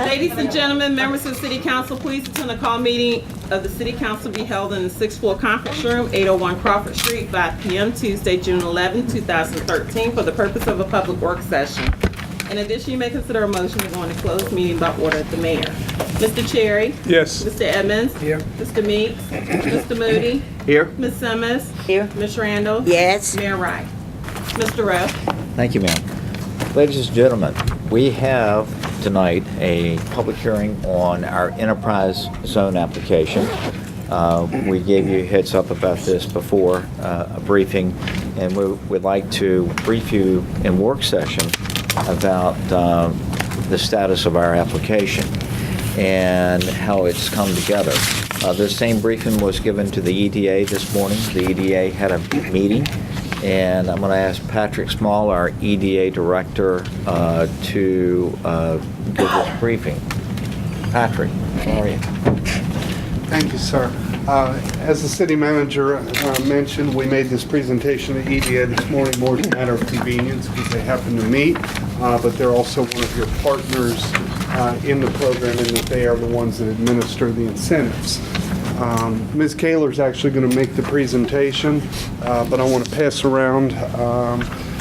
Ladies and gentlemen, members of the City Council, please attend the call meeting of the City Council to be held in the 6th floor conference room, 801 Crawford Street, 5 p.m. Tuesday, June 11, 2013, for the purpose of a public work session. In addition, you may consider a motion to go into closed meeting by order of the mayor. Mr. Cherry? Yes. Mr. Edmonds? Here. Mr. Meeks? Mr. Moody? Here. Ms. Simmons? Here. Ms. Randall? Yes. Mayor Wright? Mr. Rowe? Thank you, ma'am. Ladies and gentlemen, we have tonight a public hearing on our enterprise zone application. We gave you a heads up about this before, a briefing, and we would like to brief you in work session about the status of our application and how it's come together. The same briefing was given to the EDA this morning. The EDA had a meeting, and I'm going to ask Patrick Small, our EDA director, to give this briefing. Patrick, how are you? Thank you, sir. As the city manager mentioned, we made this presentation to EDA this morning more as a matter of convenience because they happen to meet, but they're also one of your partners in the program in that they are the ones that administer the incentives. Ms. Kaler is actually going to make the presentation, but I want to pass around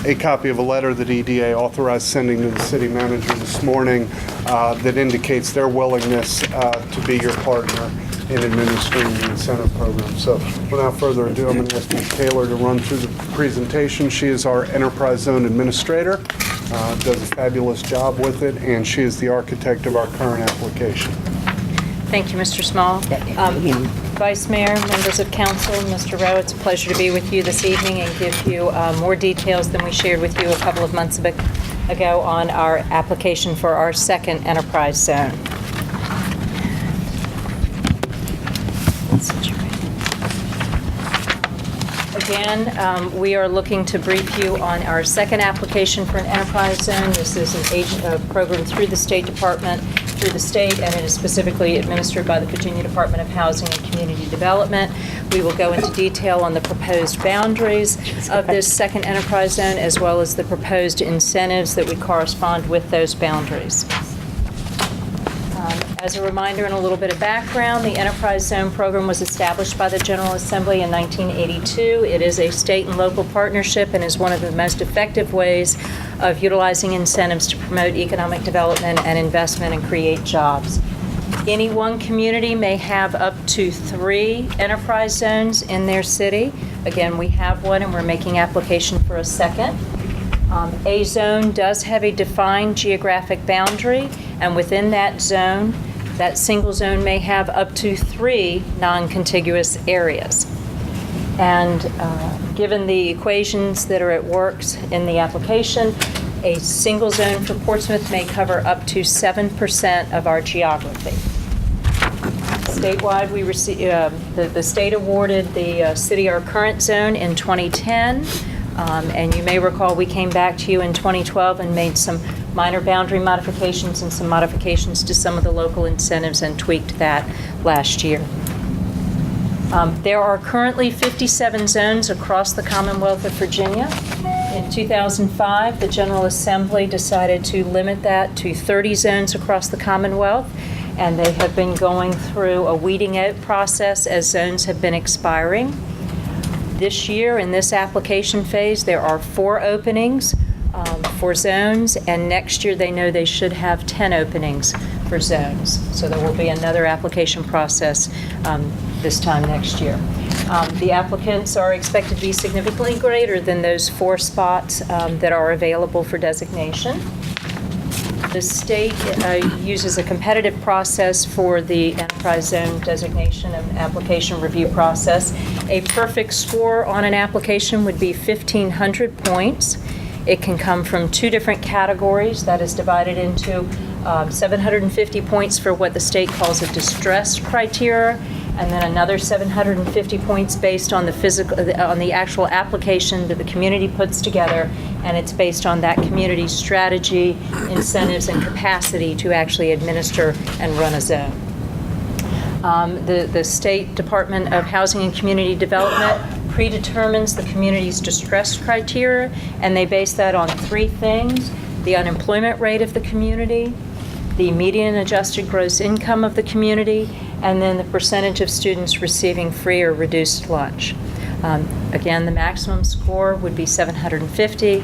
a copy of a letter that EDA authorized sending to the city manager this morning that indicates their willingness to be your partner in administering the incentive program. So without further ado, I'm going to ask Ms. Kaler to run through the presentation. She is our enterprise zone administrator, does a fabulous job with it, and she is the architect of our current application. Thank you, Mr. Small. Vice Mayor, members of council, Mr. Rowe, it's a pleasure to be with you this evening and give you more details than we shared with you a couple of months ago on our application for our second enterprise zone. Again, we are looking to brief you on our second application for an enterprise zone. This is a program through the State Department, through the state, and it is specifically administered by the Virginia Department of Housing and Community Development. We will go into detail on the proposed boundaries of this second enterprise zone, as well as the proposed incentives that would correspond with those boundaries. As a reminder and a little bit of background, the Enterprise Zone program was established by the General Assembly in 1982. It is a state and local partnership and is one of the most effective ways of utilizing incentives to promote economic development and investment and create jobs. Any one community may have up to 3 enterprise zones in their city. Again, we have one and we're making application for a second. A zone does have a defined geographic boundary, and within that zone, that single zone may have up to 3 non-contiguous areas. And given the equations that are at work in the application, a single zone for Portsmouth may cover up to 7% of our geography. Statewide, we received, the state awarded the city our current zone in 2010. And you may recall we came back to you in 2012 and made some minor boundary modifications and some modifications to some of the local incentives and tweaked that last year. There are currently 57 zones across the Commonwealth of Virginia. In 2005, the General Assembly decided to limit that to 30 zones across the Commonwealth, and they have been going through a weeding out process as zones have been expiring. This year, in this application phase, there are 4 openings for zones, and next year they know they should have 10 openings for zones. So there will be another application process this time next year. The applicants are expected to be significantly greater than those 4 spots that are available for designation. The state uses a competitive process for the enterprise zone designation and application review process. A perfect score on an application would be 1,500 points. It can come from 2 different categories. That is divided into 750 points for what the state calls a distress criteria, and then another 750 points based on the actual application that the community puts together, and it's based on that community's strategy, incentives, and capacity to actually administer and run a zone. The State Department of Housing and Community Development predetermines the community's distress criteria, and they base that on 3 things: the unemployment rate of the community, the median adjusted gross income of the community, and then the percentage of students receiving free or reduced lunch. Again, the maximum score would be 750,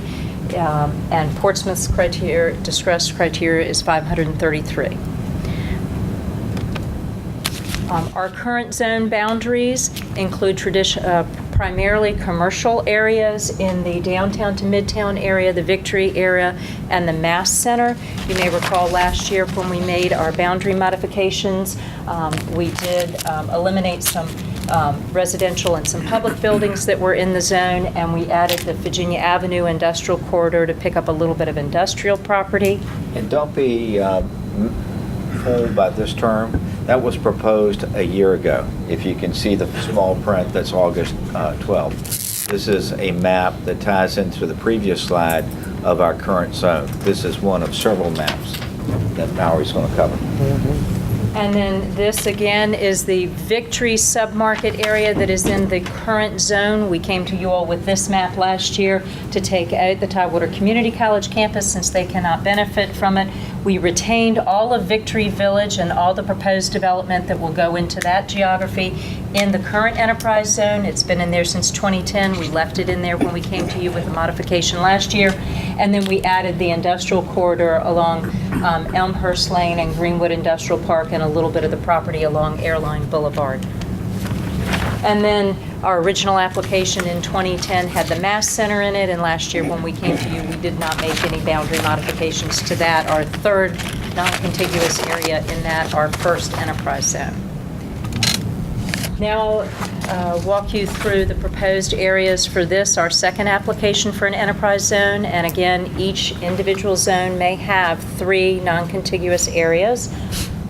and Portsmouth's distress criteria is 533. Our current zone boundaries include primarily commercial areas in the downtown to midtown area, the Victory area, and the Mass Center. You may recall last year when we made our boundary modifications, we did eliminate some residential and some public buildings that were in the zone, and we added the Virginia Avenue Industrial Corridor to pick up a little bit of industrial property. And don't be fooled by this term. That was proposed a year ago. If you can see the small print, that's August 12th. This is a map that ties into the previous slide of our current zone. This is one of several maps that Mallory's going to cover. And then this again is the Victory submarket area that is in the current zone. We came to you all with this map last year to take out the Tidewater Community College campus since they cannot benefit from it. We retained all of Victory Village and all the proposed development that will go into that geography in the current enterprise zone. It's been in there since 2010. We left it in there when we came to you with a modification last year. And then we added the industrial corridor along Elmhurst Lane and Greenwood Industrial Park and a little bit of the property along Airline Boulevard. And then our original application in 2010 had the Mass Center in it, and last year when we came to you, we did not make any boundary modifications to that. Our third non-contiguous area in that, our first enterprise zone. Now I'll walk you through the proposed areas for this, our second application for an enterprise zone. And again, each individual zone may have 3 non-contiguous areas.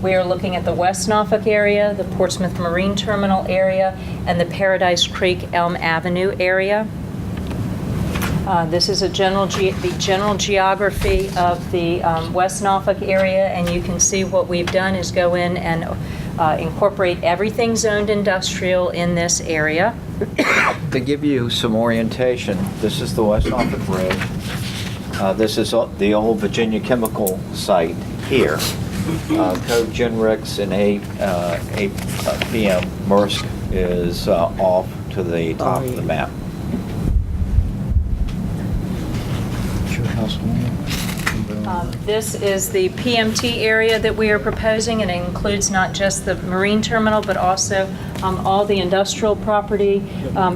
We are looking at the West Norfolk area, the Portsmouth Marine Terminal area, and the Paradise Creek Elm Avenue area. This is the general geography of the West Norfolk area, and you can see what we've done is go in and incorporate everything zoned industrial in this area. To give you some orientation, this is the West Norfolk Bridge. This is the old Virginia Chemical site here. Code Genrix and 8 p.m. Maersk is off to the top of the map. This is the PMT area that we are proposing, and it includes not just the marine terminal, but also all the industrial property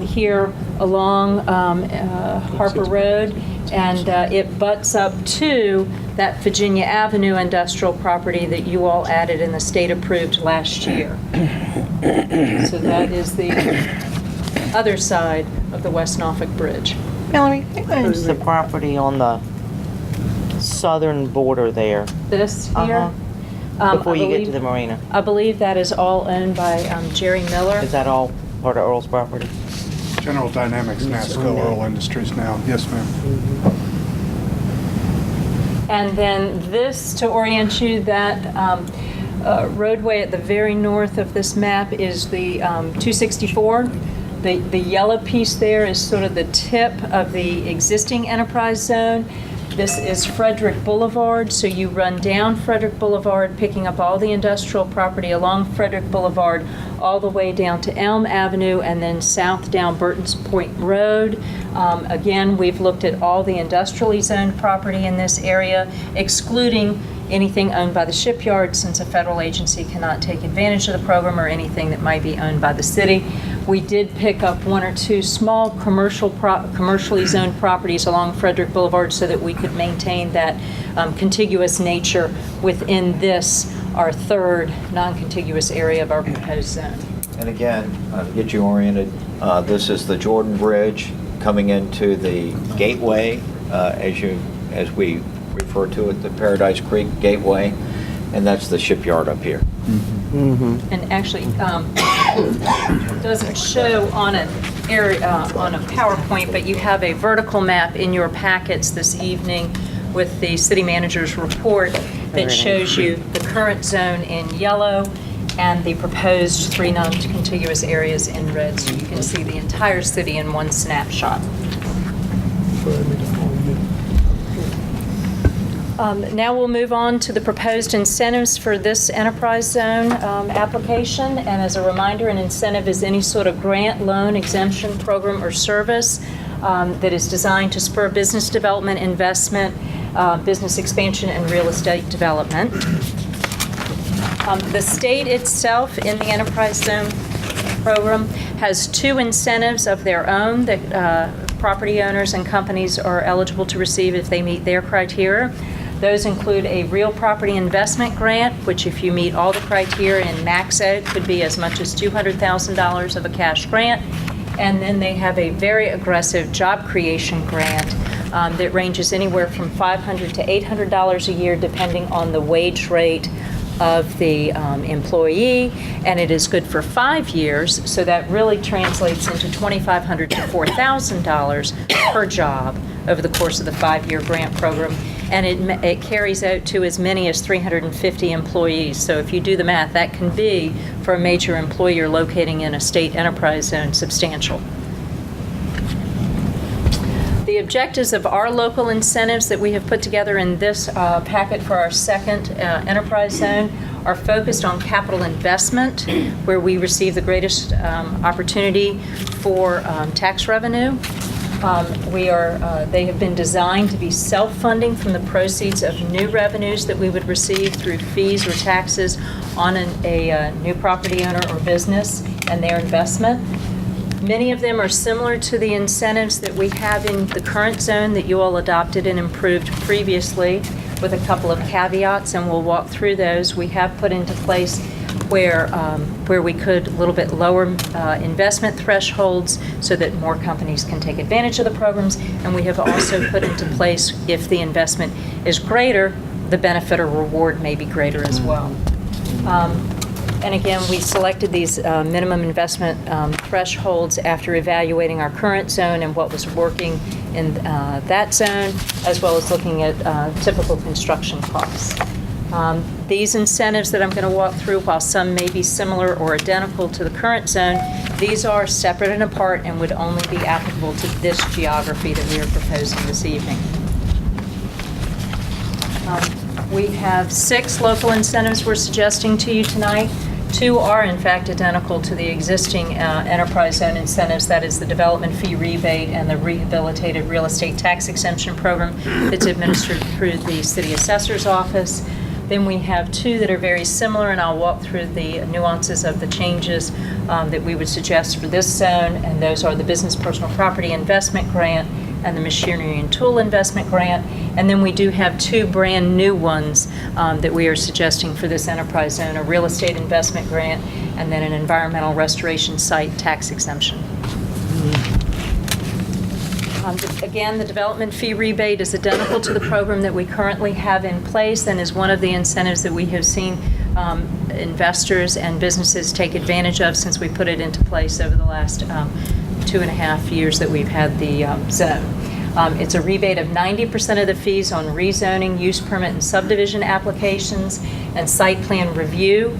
here along Harper Road, and it butts up to that Virginia Avenue industrial property that you all added and the state approved last year. So that is the other side of the West Norfolk Bridge. Mallory, what is the property on the southern border there? This here, Before you get to the marina? I believe that is all owned by Jerry Miller. Is that all part of Earl's property? General Dynamics, NASCO, Oil Industries now. Yes, ma'am. And then this, to orient you, that roadway at the very north of this map is the 264. The yellow piece there is sort of the tip of the existing enterprise zone. This is Frederick Boulevard, so you run down Frederick Boulevard, picking up all the industrial property along Frederick Boulevard, all the way down to Elm Avenue, and then south down Burton's Point Road. Again, we've looked at all the industrially zoned property in this area, excluding anything owned by the shipyard, since a federal agency cannot take advantage of the program, or anything that might be owned by the city. We did pick up 1 or 2 small commercially zoned properties along Frederick Boulevard so that we could maintain that contiguous nature within this, our third non-contiguous area of our proposed zone. And again, to get you oriented, this is the Jordan Bridge coming into the gateway, as we refer to it, the Paradise Creek Gateway, and that's the shipyard up here. And actually, it doesn't show on an area on a PowerPoint, but you have a vertical map in your packets this evening with the city manager's report that shows you the current zone in yellow and the proposed 3 non-contiguous areas in red, so you can see the entire city in one snapshot. Now we'll move on to the proposed incentives for this enterprise zone application. And as a reminder, an incentive is any sort of grant, loan, exemption, program, or service that is designed to spur business development, investment, business expansion, and real estate development. The state itself in the enterprise zone program has two incentives of their own that property owners and companies are eligible to receive if they meet their criteria. Those include a real property investment grant, which if you meet all the criteria and max out, could be as much as $200,000 of a cash grant. And then they have a very aggressive job creation grant that ranges anywhere from $500 to $800 a year, depending on the wage rate of the employee, and it is good for 5 years, so that really translates into $2,500 to $4,000 per job over the course of the 5-year grant program, and it carries out to as many as 350 employees. So if you do the math, that can be, for a major employer locating in a state enterprise zone, substantial. The objectives of our local incentives that we have put together in this packet for our second enterprise zone are focused on capital investment, where we receive the greatest opportunity for tax revenue. They have been designed to be self-funding from the proceeds of new revenues that we would receive through fees or taxes on a new property owner or business and their investment. Many of them are similar to the incentives that we have in the current zone that you all adopted and improved previously, with a couple of caveats, and we'll walk through those. We have put into place where we could a little bit lower investment thresholds so that more companies can take advantage of the programs, and we have also put into place, if the investment is greater, the benefit or reward may be greater as well. And again, we selected these minimum investment thresholds after evaluating our current zone and what was working in that zone, as well as looking at typical construction costs. These incentives that I'm going to walk through, while some may be similar or identical to the current zone, these are separate and apart and would only be applicable to this geography that we are proposing this evening. We have 6 local incentives we're suggesting to you tonight. 2 are, in fact, identical to the existing enterprise zone incentives. That is the development fee rebate and the rehabilitated real estate tax exemption program that's administered through the city assessor's office. Then we have 2 that are very similar, and I'll walk through the nuances of the changes that we would suggest for this zone, and those are the business personal property investment grant and the machinery and tool investment grant. And then we do have 2 brand new ones that we are suggesting for this enterprise zone, a real estate investment grant and then an environmental restoration site tax exemption. Again, the development fee rebate is identical to the program that we currently have in place and is one of the incentives that we have seen investors and businesses take advantage of since we put it into place over the last 2.5 years that we've had the zone. It's a rebate of 90% of the fees on rezoning, use permit, and subdivision applications and site plan review.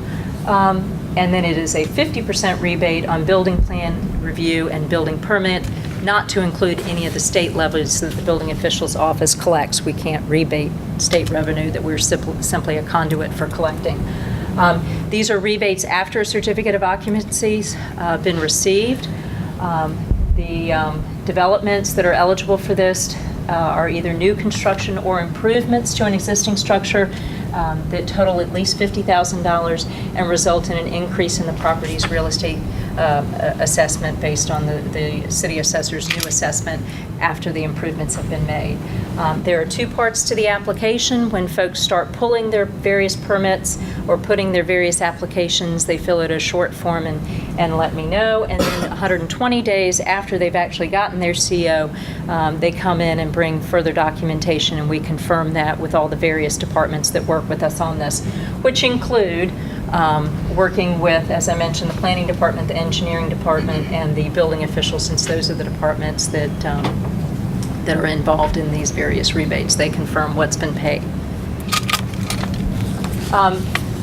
And then it is a 50% rebate on building plan review and building permit, not to include any of the state levies that the building official's office collects. We can't rebate state revenue that we're simply a conduit for collecting. These are rebates after a certificate of occupancy's been received. The developments that are eligible for this are either new construction or improvements to an existing structure that total at least $50,000 and result in an increase in the property's real estate assessment based on the city assessor's new assessment after the improvements have been made. There are 2 parts to the application. When folks start pulling their various permits or putting their various applications, they fill out a short form and let me know. And then 120 days after they've actually gotten their CO, they come in and bring further documentation, and we confirm that with all the various departments that work with us on this, which include working with, as I mentioned, the planning department, the engineering department, and the building officials, since those are the departments that are involved in these various rebates. They confirm what's been paid.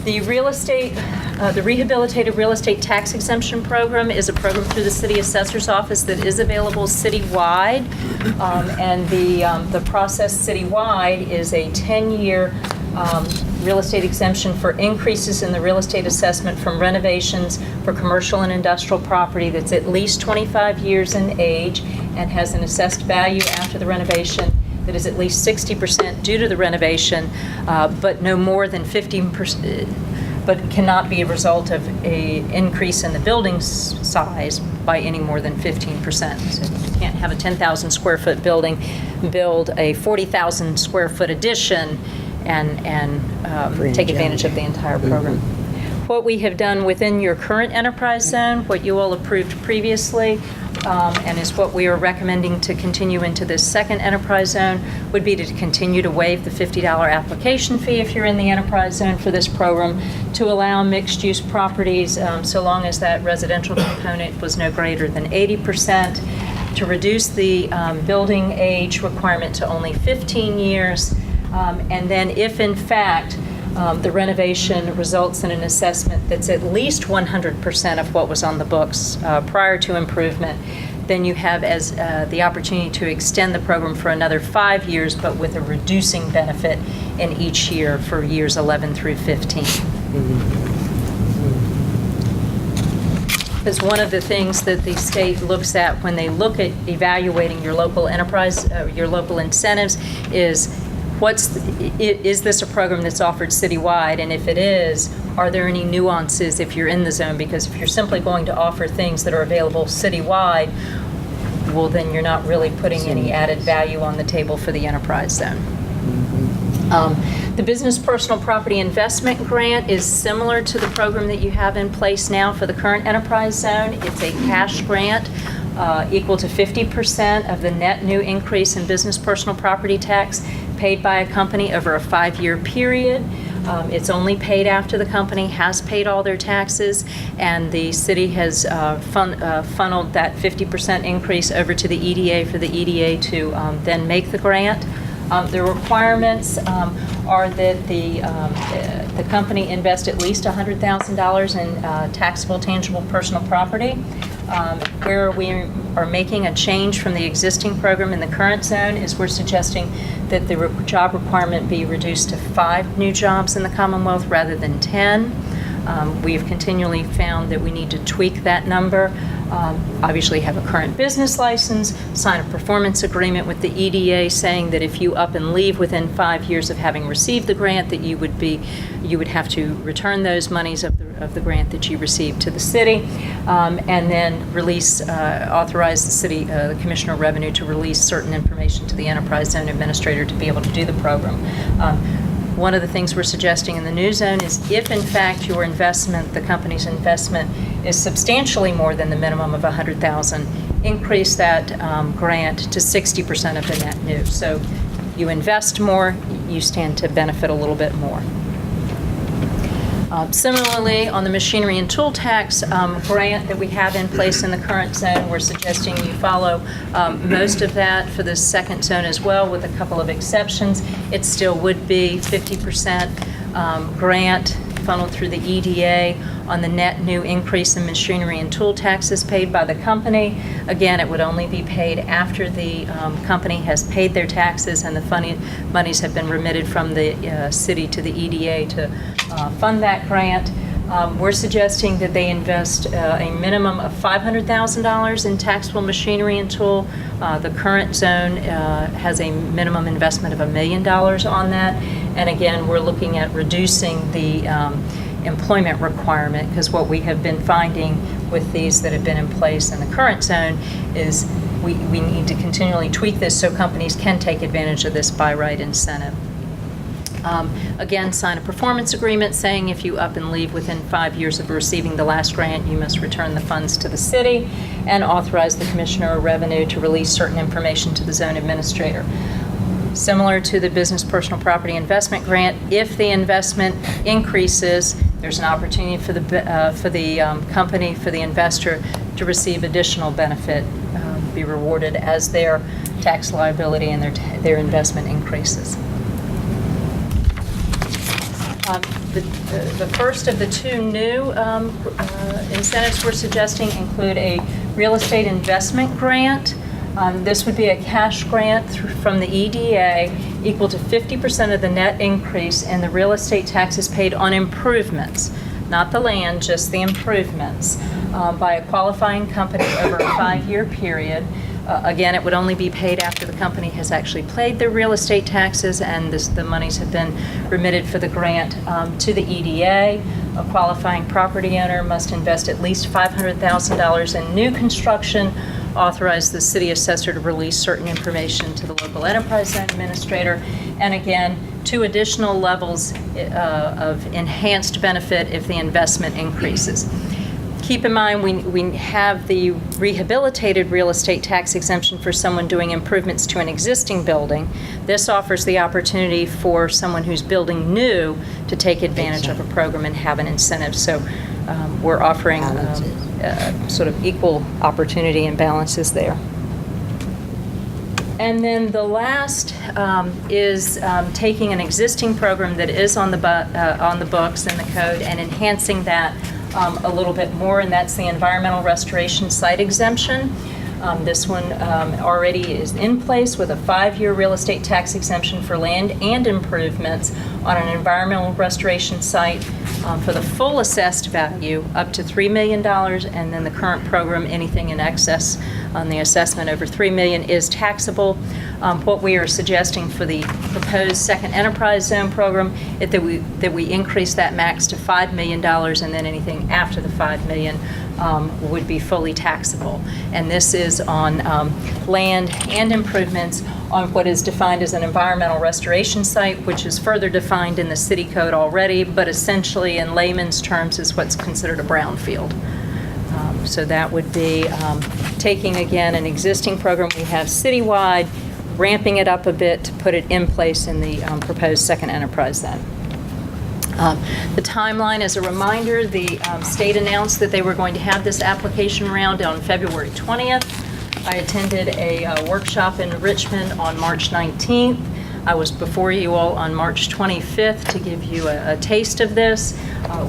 The real estate The Rehabilitated Real Estate Tax Exemption Program is a program through the City Assessor's Office that is available citywide. And the process citywide is a 10-year real estate exemption for increases in the real estate assessment from renovations for commercial and industrial property that's at least 25 years in age and has an assessed value after the renovation that is at least 60% due to the renovation, but no more than 15%, but cannot be a result of an increase in the building size by any more than 15%. So you can't have a 10,000 square foot building build a 40,000 square foot addition and take advantage of the entire program. What we have done within your current enterprise zone, what you all approved previously, and is what we are recommending to continue into this second enterprise zone, would be to continue to waive the $50 application fee if you're in the enterprise zone for this program, to allow mixed-use properties, so long as that residential component was no greater than 80%, to reduce the building age requirement to only 15 years, and then if in fact the renovation results in an assessment that's at least 100% of what was on the books prior to improvement, then you have as the opportunity to extend the program for another 5 years, but with a reducing benefit in each year for years 11 through 15. Because one of the things that the state looks at when they look at evaluating your local enterprise, your local incentives, is is this a program that's offered citywide? And if it is, are there any nuances if you're in the zone? Because if you're simply going to offer things that are available citywide, well, then you're not really putting any added value on the table for the enterprise zone. The Business Personal Property Investment Grant is similar to the program that you have in place now for the current enterprise zone. It's a cash grant equal to 50% of the net new increase in business personal property tax paid by a company over a 5-year period. It's only paid after the company has paid all their taxes, and the city has funneled that 50% increase over to the EDA for the EDA to then make the grant. The requirements are that the company invest at least $100,000 in taxable tangible personal property. Where we are making a change from the existing program in the current zone is we're suggesting that the job requirement be reduced to 5 new jobs in the Commonwealth rather than 10. We have continually found that we need to tweak that number. Obviously have a current business license, sign a performance agreement with the EDA saying that if you up and leave within 5 years of having received the grant, that you would have to return those monies of the grant that you received to the city, and then authorize the city, the Commissioner of Revenue to release certain information to the enterprise zone administrator to be able to do the program. One of the things we're suggesting in the new zone is if in fact your investment, the company's investment, is substantially more than the minimum of $100,000, increase that grant to 60% of the net new. So you invest more, you stand to benefit a little bit more. Similarly, on the machinery and tool tax grant that we have in place in the current zone, we're suggesting you follow most of that for the second zone as well, with a couple of exceptions. It still would be 50% grant funneled through the EDA on the net new increase in machinery and tool taxes paid by the company. Again, it would only be paid after the company has paid their taxes and the monies have been remitted from the city to the EDA to fund that grant. We're suggesting that they invest a minimum of $500,000 in taxable machinery and tool. The current zone has a minimum investment of $1 million on that. And again, we're looking at reducing the employment requirement, because what we have been finding with these that have been in place in the current zone is we need to continually tweak this so companies can take advantage of this by right incentive. Again, sign a performance agreement saying if you up and leave within 5 years of receiving the last grant, you must return the funds to the city, and authorize the Commissioner of Revenue to release certain information to the zone administrator. Similar to the Business Personal Property Investment Grant, if the investment increases, there's an opportunity for the company, for the investor, to receive additional benefit, be rewarded as their tax liability and their investment increases. The first of the two new incentives we're suggesting include a real estate investment grant. This would be a cash grant from the EDA equal to 50% of the net increase in the real estate taxes paid on improvements, not the land, just the improvements, by a qualifying company over a 5-year period. Again, it would only be paid after the company has actually paid their real estate taxes and the monies have been remitted for the grant to the EDA. A qualifying property owner must invest at least $500,000 in new construction, authorize the city assessor to release certain information to the local enterprise zone administrator, and again, 2 additional levels of enhanced benefit if the investment increases. Keep in mind, we have the rehabilitated real estate tax exemption for someone doing improvements to an existing building. This offers the opportunity for someone who's building new to take advantage of a program and have an incentive. So we're offering sort of equal opportunity and balances there. And then the last is taking an existing program that is on the books and the code and enhancing that a little bit more, and that's the environmental restoration site exemption. This one already is in place with a 5-year real estate tax exemption for land and improvements on an environmental restoration site for the full assessed value up to $3 million, and then the current program, anything in excess on the assessment over $3 million is taxable. What we are suggesting for the proposed second enterprise zone program is that we increase that max to $5 million, and then anything after the $5 million would be fully taxable. And this is on land and improvements on what is defined as an environmental restoration site, which is further defined in the city code already, but essentially in layman's terms is what's considered a brownfield. So that would be taking, again, an existing program we have citywide, ramping it up a bit to put it in place in the proposed second enterprise zone. The timeline, as a reminder, the state announced that they were going to have this application round on February 20th. I attended a workshop in Richmond on March 19th. I was before you all on March 25th to give you a taste of this.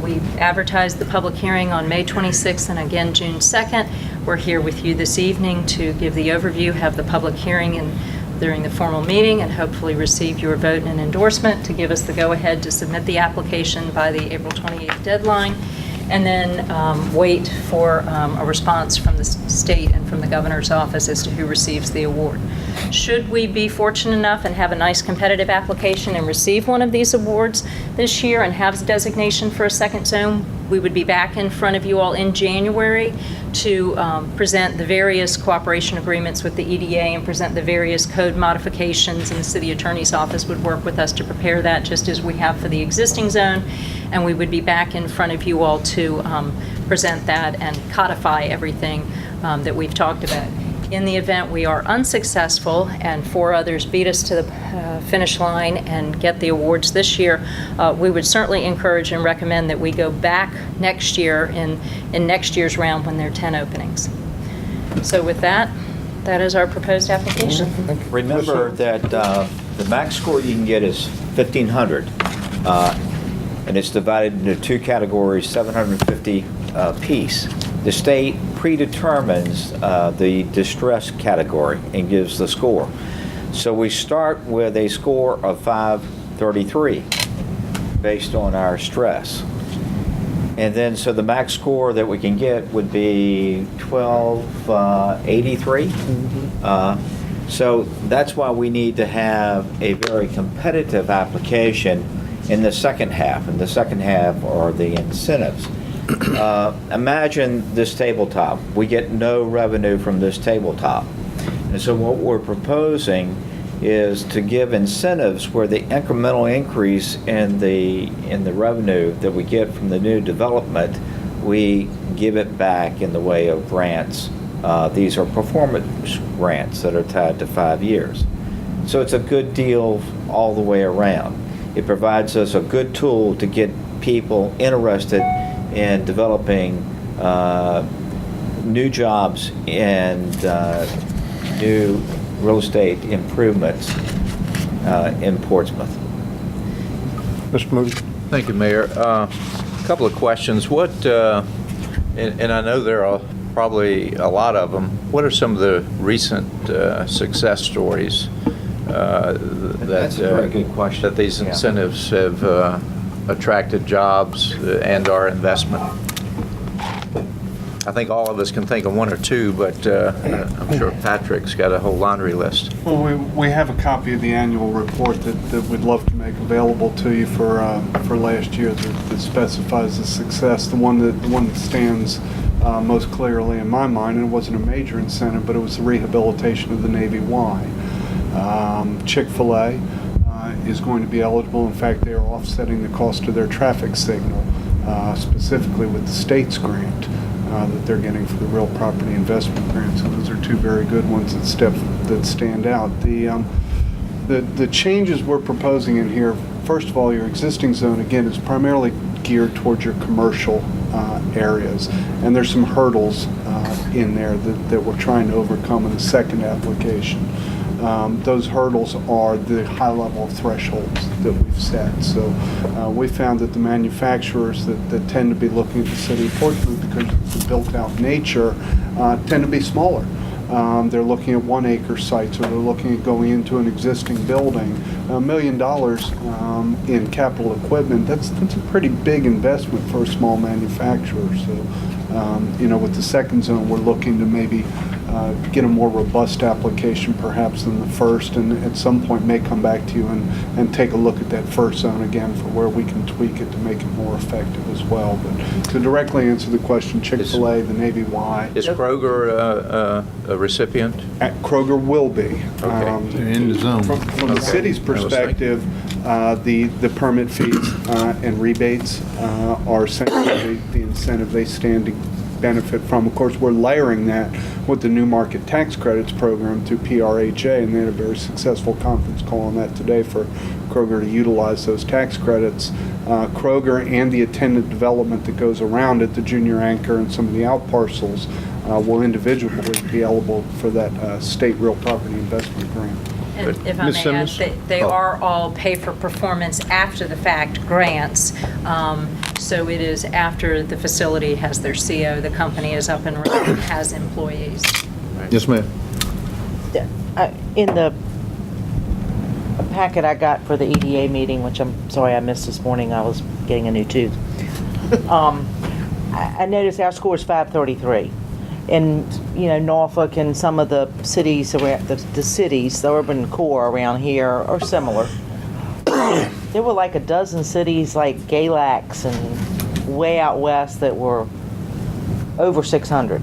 We advertised the public hearing on May 26th and again June 2nd. We're here with you this evening to give the overview, have the public hearing and during the formal meeting, and hopefully receive your vote and endorsement to give us the go-ahead to submit the application by the April 28th deadline, and then wait for a response from the state and from the governor's office as to who receives the award. Should we be fortunate enough and have a nice competitive application and receive one of these awards this year and have designation for a second zone, we would be back in front of you all in January to present the various cooperation agreements with the EDA and present the various code modifications, and the city attorney's office would work with us to prepare that just as we have for the existing zone, and we would be back in front of you all to present that and codify everything that we've talked about. In the event we are unsuccessful and 4 others beat us to the finish line and get the awards this year, we would certainly encourage and recommend that we go back next year in next year's round when there are 10 openings. So with that, that is our proposed application. Remember that the max score you can get is 1,500, and it's divided into 2 categories, 750 apiece. The state predetermines the distress category and gives the score. So we start with a score of 533 based on our stress. And then so the max score that we can get would be 1283. So that's why we need to have a very competitive application in the second half. And the second half are the incentives. Imagine this tabletop. We get no revenue from this tabletop. And so what we're proposing is to give incentives where the incremental increase in the revenue that we get from the new development, we give it back in the way of grants. These are performance grants that are tied to 5 years. So it's a good deal all the way around. It provides us a good tool to get people interested in developing new jobs and new real estate improvements in Portsmouth. Mr. Moody? Thank you, Mayor. A couple of questions. What, and I know there are probably a lot of them, what are some of the recent success stories That's a very good question. that these Yeah. incentives have attracted jobs and our investment? I think all of us can think of one or two, but I'm sure Patrick's got a whole laundry list. Well, we have a copy of the annual report that we'd love to make available to you for last year that specifies the success. The one that stands most clearly in my mind, and it wasn't a major incentive, but it was the rehabilitation of the Navy Y. Chick-fil-A is going to be eligible. In fact, they are offsetting the cost of their traffic signal, specifically with the state's grant that they're getting for the real property investment grant. So those are two very good ones that stand out. The changes we're proposing in here, first of all, your existing zone, again, is primarily geared towards your commercial areas. And there's some hurdles in there that we're trying to overcome in the second application. Those hurdles are the high level of thresholds that we've set. So we found that the manufacturers that tend to be looking at the city of Portsmouth because of the built out nature tend to be smaller. They're looking at 1 acre sites, or they're looking at going into an existing building. $1 million in capital equipment, that's a pretty big investment for a small manufacturer. So, with the second zone, we're looking to maybe get a more robust application perhaps than the first, and at some point may come back to you and take a look at that first zone again for where we can tweak it to make it more effective as well. But to directly answer the question, Chick-fil-A, the Navy Y, Is Kroger a recipient? Kroger will be. Okay. In the zone. From the Okay. city's I was perspective, the permit fees and rebates are essentially the incentive they stand to benefit from. Of course, we're layering that with the new market tax credits program through PRHA, and they had a very successful conference call on that today for Kroger to utilize those tax credits. Kroger and the attendant development that goes around it, the junior anchor and some of the out parcels, will individually be eligible for that state real property investment grant. And if I Ms. may add, Simmons? they are all pay-for-performance after-the-fact grants. So it is after the facility has their CO, the company is up and running, has employees. Yes, ma'am. In the packet I got for the EDA meeting, which I'm sorry I missed this morning, I was getting a new tooth. I noticed our score is 533. And, Norfolk and some of the cities around, the cities, the urban core around here are similar. There were like a dozen cities like Galax and way out west that were over 600.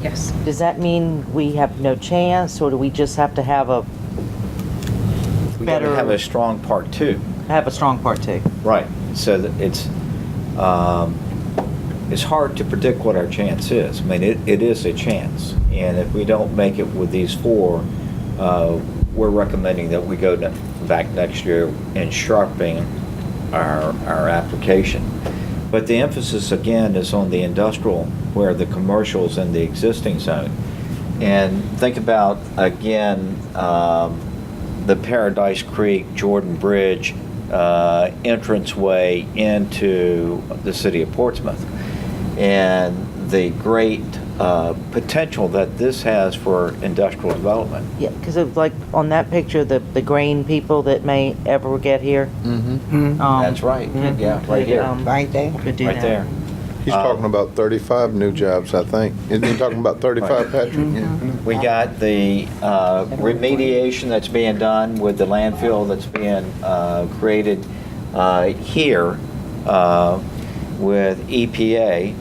Yes. Does that mean we have no chance, or do we just have to have a We got to better, have a strong part two. have a strong part two? Right. So that it's hard to predict what our chance is. I mean, it is a chance. And if we don't make it with these four, we're recommending that we go back next year and sharpening our application. But the emphasis again is on the industrial, where the commercial's in the existing zone. And think about, again, the Paradise Creek, Jordan Bridge entranceway into the city of Portsmouth, and the great potential that this has for industrial development. Yeah, because it's like on that picture, the grain people that may ever get here. Mm-hmm. That's right. Yeah, right here. Right there. Could do Right that. there. He's talking about 35 new jobs, I think. Isn't he talking about 35, Patrick? Yeah. We got the remediation that's being done with the landfill that's being created here with EPA.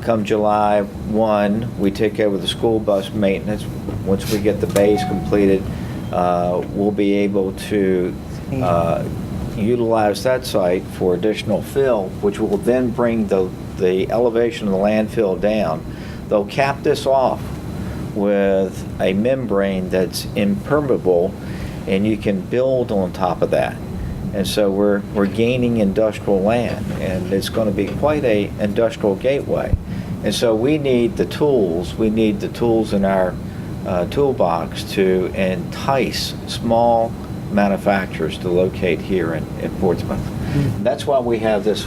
Come July 1, we take over the school bus maintenance. Once we get the base completed, we'll be able to utilize that site for additional fill, which will then bring the elevation of the landfill down. They'll cap this off with a membrane that's impermeable, and you can build on top of that. And so we're gaining industrial land, and it's going to be quite a industrial gateway. And so we need the tools. We need the tools in our toolbox to entice small manufacturers to locate here in Portsmouth. That's why we have this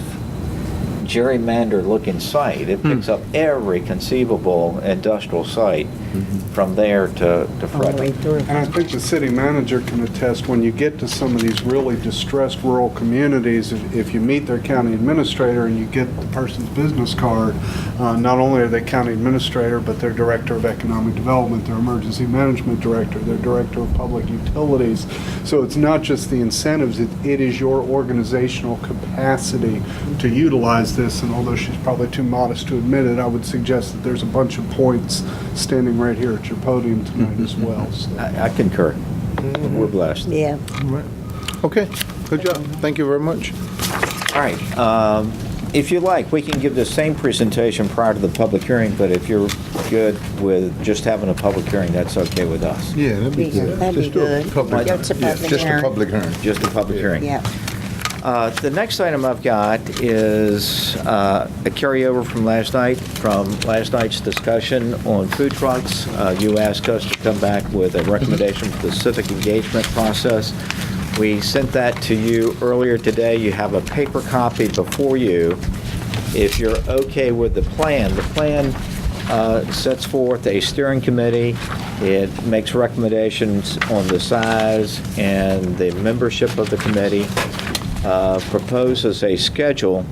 gerrymander-looking site. It picks up every conceivable industrial site from there to All the way Frederick. through. And I think the city manager can attest, when you get to some of these really distressed rural communities, if you meet their county administrator and you get the person's business card, not only are they county administrator, but they're director of economic development, their emergency management director, their director of public utilities. So it's not just the incentives, it is your organizational capacity to utilize this. And although she's probably too modest to admit it, I would suggest that there's a bunch of points standing right here at your podium tonight as well. So. I concur. We're blessed. Yeah. Okay, good job. Thank you very much. All right. If you like, we can give the same presentation prior to the public hearing, but if you're good with just having a public hearing, that's okay with us. Yeah, that'd be good. That'd be Just do a good. public- Just a yeah, public Just a hearing. public hearing. Just a public hearing. Yeah. The next item I've got is a carryover from last night's discussion on food trucks. You asked us to come back with a recommendation for the civic engagement process. We sent that to you earlier today. You have a paper copy before you. If you're okay with the plan sets forth a steering committee. It makes recommendations on the size and the membership of the committee. Proposes a schedule,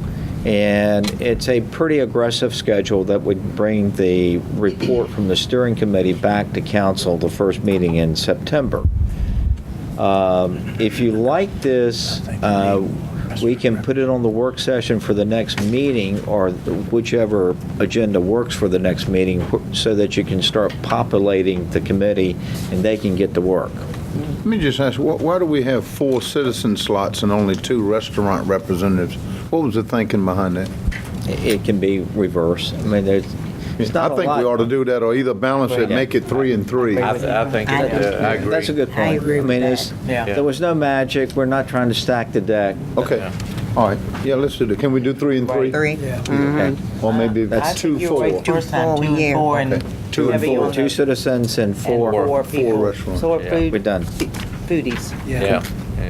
and it's a pretty aggressive schedule that would bring the report from the steering committee back to council the first meeting in September. If you like this, we can put it on the work session for the next meeting, or whichever agenda works for the next meeting, so that you can start populating the committee and they can get to work. Let me just ask, why do we have 4 citizen slots and only 2 restaurant representatives? What was the thinking behind that? It can be reversed. I mean, it's not I a think we lot. ought to do that, or either balance it, Yeah. make it 3 and 3. I think, I I agree. That's a good point. I agree with mean, that. there was no magic. We're not trying to stack the deck. Okay, all right, yeah, let's do that. Can we do 3 and 3? 3. Okay. Or maybe That's I 2, think you're 4? right the first time, 2 Yeah. and 4, and Okay. 2 and heavy 4. on Two the- citizens and and four. 4 people. restaurants. So we're Yeah. We're done. foodies. Yeah.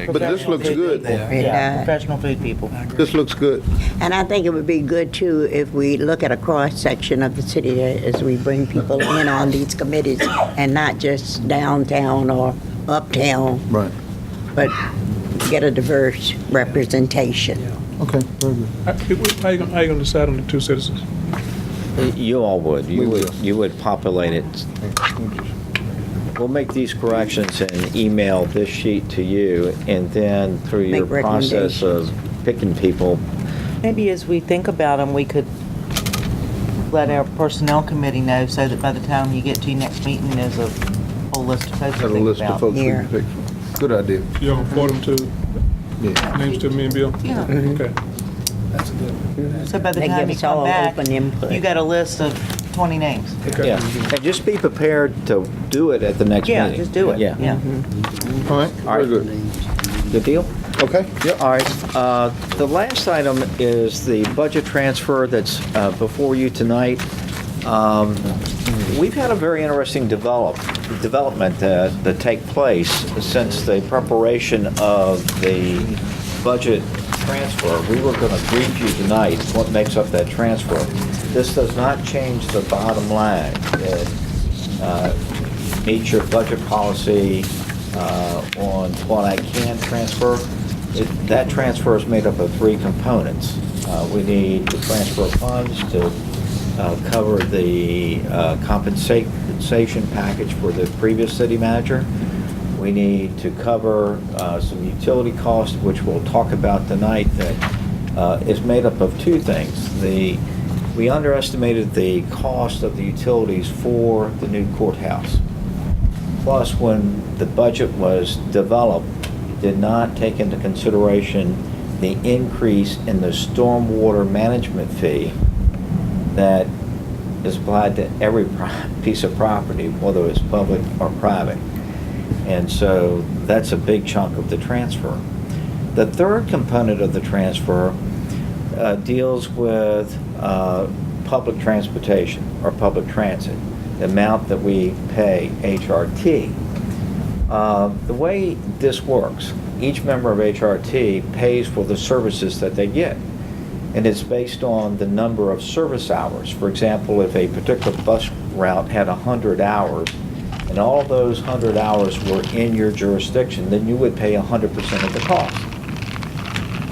But this looks good. Yeah, professional food people. This looks good. And I think it would be good, too, if we look at a cross-section of the city as we bring people in on these committees, and not just downtown or uptown, Right. but get a diverse representation. Okay, very good. How you gonna decide on the 2 citizens? You all would. We will. You would populate it. We'll make these corrections and email this sheet to you, and then through your Make process of picking people, Maybe as we think about them, we could let our personnel committee know, so that by the time you get to your next meeting, there's a whole list of folks to Got a think list of about. folks we Yeah. can pick from. Good idea. You gonna forward them to, Yeah. names to me and Bill? Yeah. Okay. That's a good. So by the They time give you us come all back, open input. you got a list of 20 names. Okay. yeah. And just be prepared to do it at the next Yeah, meeting. just do it. Yeah. All right, All very right. good. Good deal? Okay, yep. All right. The last item is the budget transfer that's before you tonight. We've had a very interesting development that take place since the preparation of the budget transfer. We were going to brief you tonight what makes up that transfer. This does not change the bottom line. It meets your budget policy on what I can transfer. That transfer is made up of 3 components. We need to transfer funds to cover the compensation package for the previous city manager. We need to cover some utility costs, which we'll talk about tonight, that is made up of 2 things. We underestimated the cost of the utilities for the new courthouse. Plus, when the budget was developed, did not take into consideration the increase in the stormwater management fee that is applied to every piece of property, whether it's public or private. And so that's a big chunk of the transfer. The third component of the transfer deals with public transportation or public transit, the amount that we pay HRT. The way this works, each member of HRT pays for the services that they get. And it's based on the number of service hours. For example, if a particular bus route had 100 hours, and all those 100 hours were in your jurisdiction, then you would pay 100% of the cost.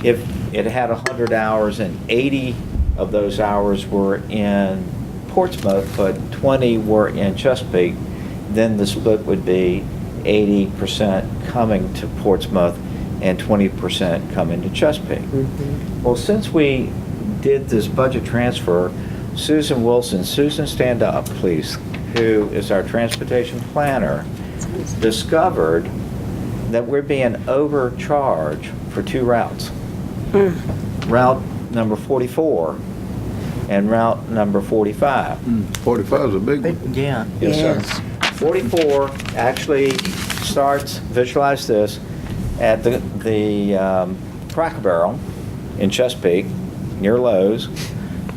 If it had 100 hours and 80 of those hours were in Portsmouth, but 20 were in Chesapeake, then the split would be 80% coming to Portsmouth and 20% coming to Chesapeake. Well, since we did this budget transfer, Susan Wilson, Susan, stand up, please, who is our transportation planner, discovered that we're being overcharged for 2 routes. Route number 44 and route number 45. 45 is a big one. Yeah. Yes, sir. 44 actually starts, visualize this, at the Cracker Barrel in Chesapeake, near Lowe's,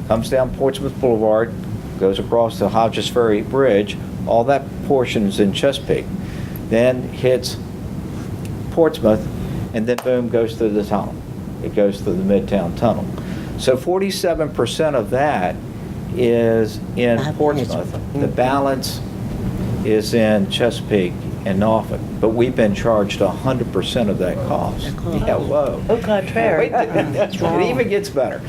comes down Portsmouth Boulevard, goes across the Hodges Ferry Bridge, all that portion is in Chesapeake. Then hits Portsmouth, and then boom, goes through the tunnel. It goes through the Midtown Tunnel. So 47% of that is in Portsmouth. The balance is in Chesapeake and Norfolk, but we've been charged 100% of that cost. Yeah, whoa. Au contraire. Wait, it even gets better.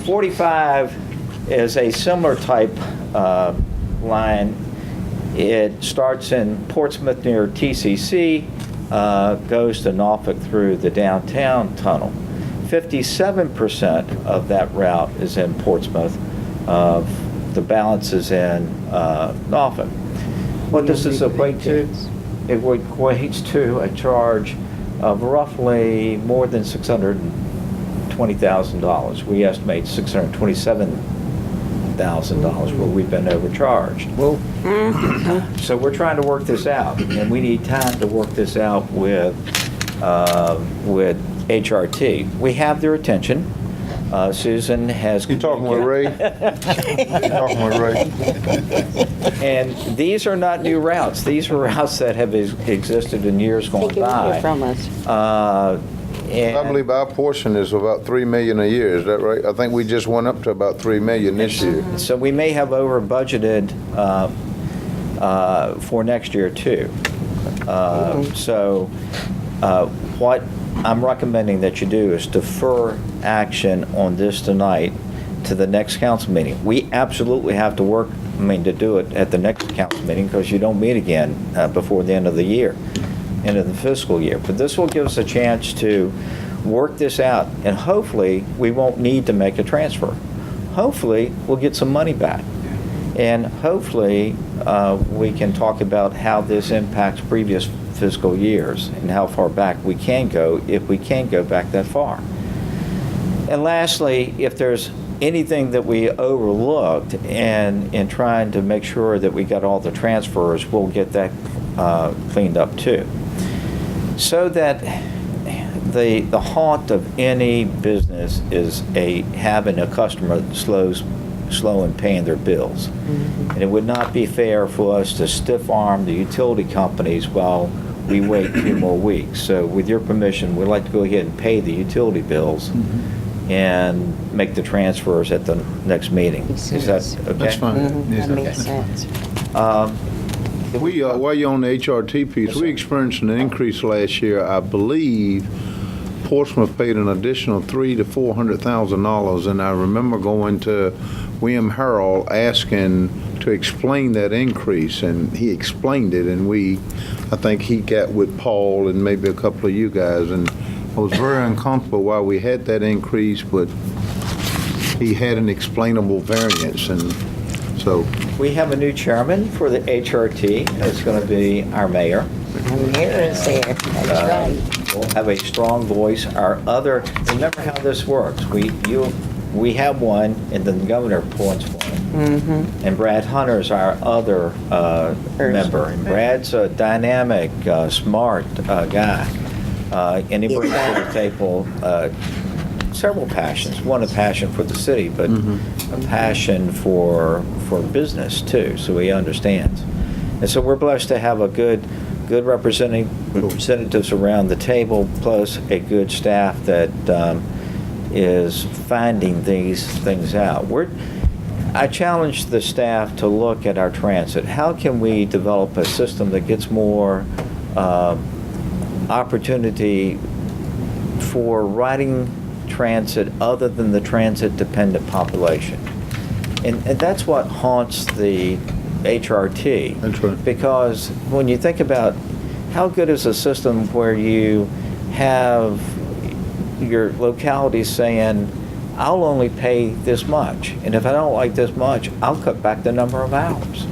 45 is a similar type line. It starts in Portsmouth near TCC, goes to Norfolk through the downtown tunnel. 57% of that route is in Portsmouth. The balance is in Norfolk. What does this equate to? It equates to a charge of roughly more than $620,000. We estimate $627,000 where we've been overcharged. Well, so we're trying to work this out, and we need time to work this out with HRT. We have their attention. Susan has. You talking with Ray? You talking with Ray? And these are not new routes. These are routes that have existed in years gone by. From us. I believe our portion is about $3 million a year, is that right? I think we just went up to about $3 million this year. So we may have over budgeted for next year too. So what I'm recommending that you do is defer action on this tonight to the next council meeting. We absolutely have to work, to do it at the next council meeting because you don't meet again before the end of the year, end of the fiscal year. But this will give us a chance to work this out, and hopefully we won't need to make a transfer. Hopefully we'll get some money back. And hopefully we can talk about how this impacts previous fiscal years and how far back we can go, if we can go back that far. And lastly, if there's anything that we overlooked in trying to make sure that we got all the transfers, we'll get that cleaned up too. So that the haunt of any business is having a customer that's slow in paying their bills. And it would not be fair for us to stiff arm the utility companies while we wait 2 more weeks. So with your permission, we'd like to go ahead and pay the utility bills and make the transfers at the next meeting. Is that okay? That's fine. That makes sense. While you're on the HRT piece, we experienced an increase last year. I believe Portsmouth paid an additional $300,000 to $400,000, and I remember going to William Harrell asking to explain that increase, and he explained it, and I think he got with Paul and maybe a couple of you guys, and I was very uncomfortable why we had that increase, but he had an explainable variance, and so. We have a new chairman for the HRT. It's going to be our mayor. And here is there, that's right. We'll have a strong voice. Remember how this works. We have one, and then the governor appoints one. And Brad Hunter's our other member. And Brad's a dynamic, smart guy. And he brings to the table several passions. One, a passion for the city, but a passion for business too, so he understands. And so we're blessed to have a good good representatives around the table, plus a good staff that is finding these things out. I challenge the staff to look at our transit. How can we develop a system that gets more opportunity for riding transit other than the transit-dependent population? And that's what haunts the HRT. That's right. Because when you think about how good is a system where you have your locality saying, I'll only pay this much, and if I don't like this much, I'll cut back the number of hours.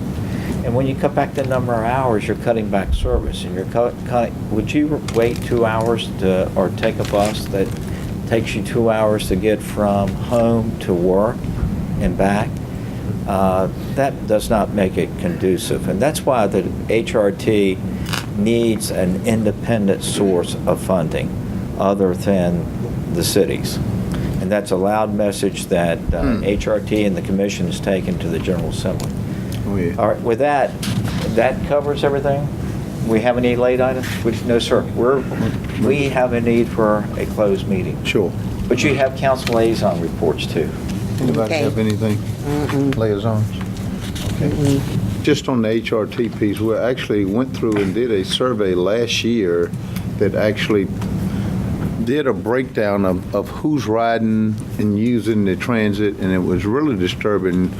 And when you cut back the number of hours, you're cutting back service, and you're cutting. Would you wait 2 hours or take a bus that takes you 2 hours to get from home to work and back? That does not make it conducive, and that's why the HRT needs an independent source of funding other than the cities. And that's a loud message that HRT and the commission has taken to the General Assembly. Oh, yeah. All right, with that covers everything? We have any late items? No, sir. We have a need for a closed meeting. Sure. But you have council liaison reports too. Anybody Okay. have anything? Liaisons? Okay. Just on the HRT piece, we actually went through and did a survey last year that actually did a breakdown of who's riding and using the transit, and it was really disturbing.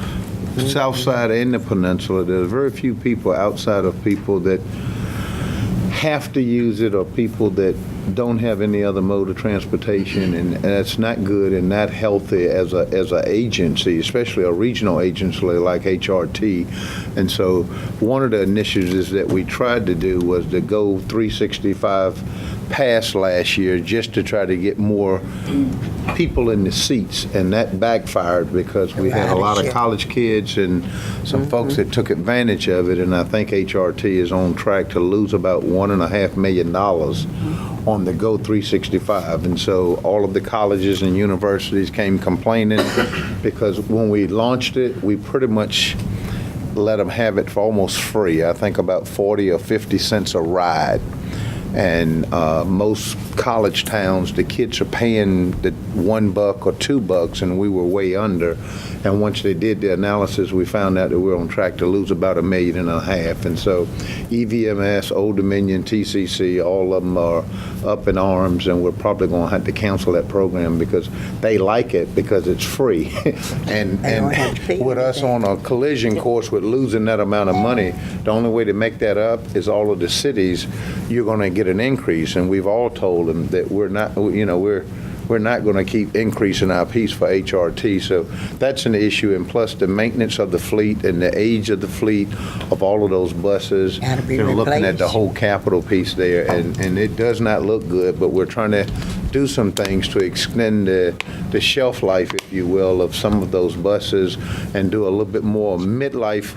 South side and the peninsula, there's very few people outside of people that have to use it or people that don't have any other mode of transportation, and that's not good and not healthy as a agency, especially a regional agency like HRT. And so one of the initiatives that we tried to do was to go 365 pass last year just to try to get more people in the seats, and that backfired because we had a lot of college kids and some folks that took advantage of it, and I think HRT is on track to lose about $1.5 million on the Go 365. And so all of the colleges and universities came complaining because when we launched it, we pretty much let them have it for almost free. I think about 40 or 50 cents a ride. And most college towns, the kids are paying the $1 or $2, and we were way under. And once they did the analysis, we found out that we were on track to lose about $1.5 million. And so EVMS, Old Dominion, TCC, all of them are up in arms, and we're probably going to have to cancel that program because they like it because it's free. and with us on a collision course with losing that amount of money, the only way to make that up is all of the cities, you're going to get an increase. And we've all told them that we're not, we're not going to keep increasing our piece for HRT. So that's an issue, and plus the maintenance of the fleet and the age of the fleet of all of those buses. Gotta be Looking at the replaced. whole capital piece there, and it does not look good, but we're trying to do some things to extend the shelf life, if you will, of some of those buses and do a little bit more midlife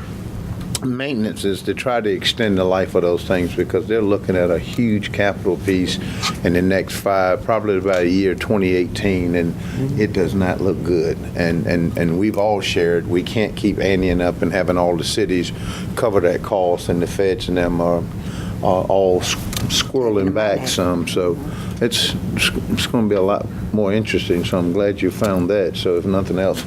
maintenances to try to extend the life of those things, because they're looking at a huge capital piece in the next probably about a year, 2018, and it does not look good. And we've all shared, we can't keep anteing up and having all the cities cover that cost, and the feds and them are all squirreling back some. So it's going to be a lot more interesting, so I'm glad you found that. So if nothing else,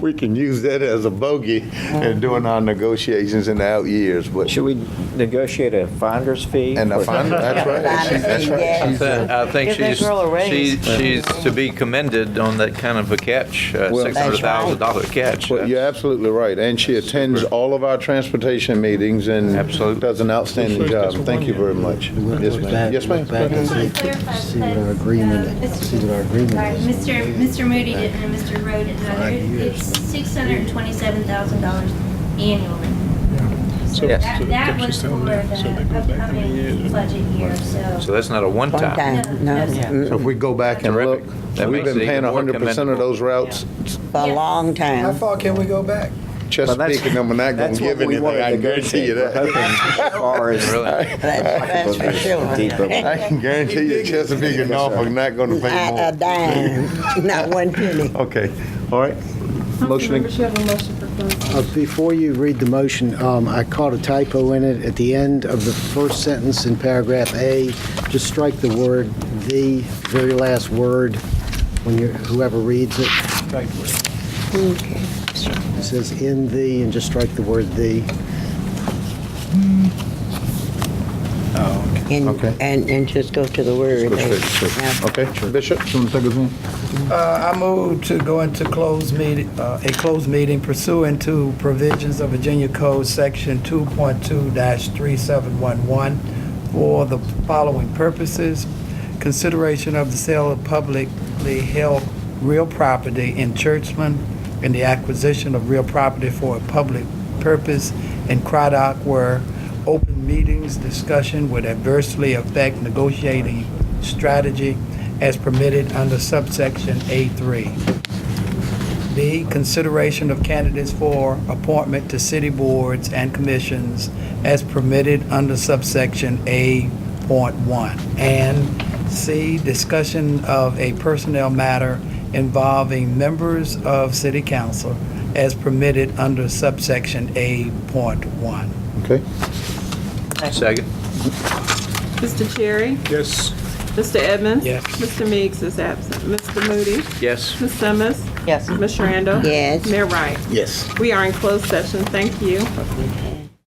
we can use that as a bogey in doing our negotiations in the out years. But Should we negotiate a finder's fee? and I for- find that's right. That's right. Yeah. I think Give that girl a raise. she's to be commended on that kind of a catch, Well, $600,000 catch. Well, you're absolutely right, and she attends all of our transportation meetings and Absolutely. does an outstanding job. Thank you very much. Yes, ma'am. Yes, ma'am. Back and see what our agreement is. Sorry, Mr. Moody didn't, and Mr. Rowe didn't know. It's $627,000 annually. So Yeah. that was for the upcoming budget year, So so. that's not a One one-time. time, no, So if we go back and look, Terrific. That we've makes been it paying even more 100% of commendable. those routes. for a long How time. far can we go back? Chesapeake and them are not going That's to what give we anything, want to I guarantee you negotiate. that. As far as Really? That's for sure. deeper. I can guarantee you Chesapeake and Norfolk are not going to pay A more. dime, not one penny. Okay, all right. Motion. Councilmember, you have a motion for closed. Before you read the motion, I caught a typo in it. At the end of the first sentence in paragraph A, just strike the word "the," very last word, when whoever reads it. Okay. It says "in the," and just strike the word "the." Okay. And just go to the word. Okay, Bishop, you want to take us in? I move to go into closed meeting, a closed meeting pursuant to provisions of Virginia Code Section 2.2-3711 for the following purposes: consideration of the sale of publicly held real property in Churchland and the acquisition of real property for a public purpose in Craddock where open meetings discussion would adversely affect negotiating strategy as permitted under subsection A3. B, consideration of candidates for appointment to city boards and commissions as permitted under subsection A.1. And C, discussion of a personnel matter involving members of city council as permitted under subsection A.1. Okay. Second. Mr. Cherry? Yes. Mr. Edmonds? Yes. Mr. Meeks is absent. Mr. Moody? Yes. Ms. Simmons? Yes. Ms. Randall? Yes. Mayor Wright? Yes. We are in closed session. Thank you. Okay.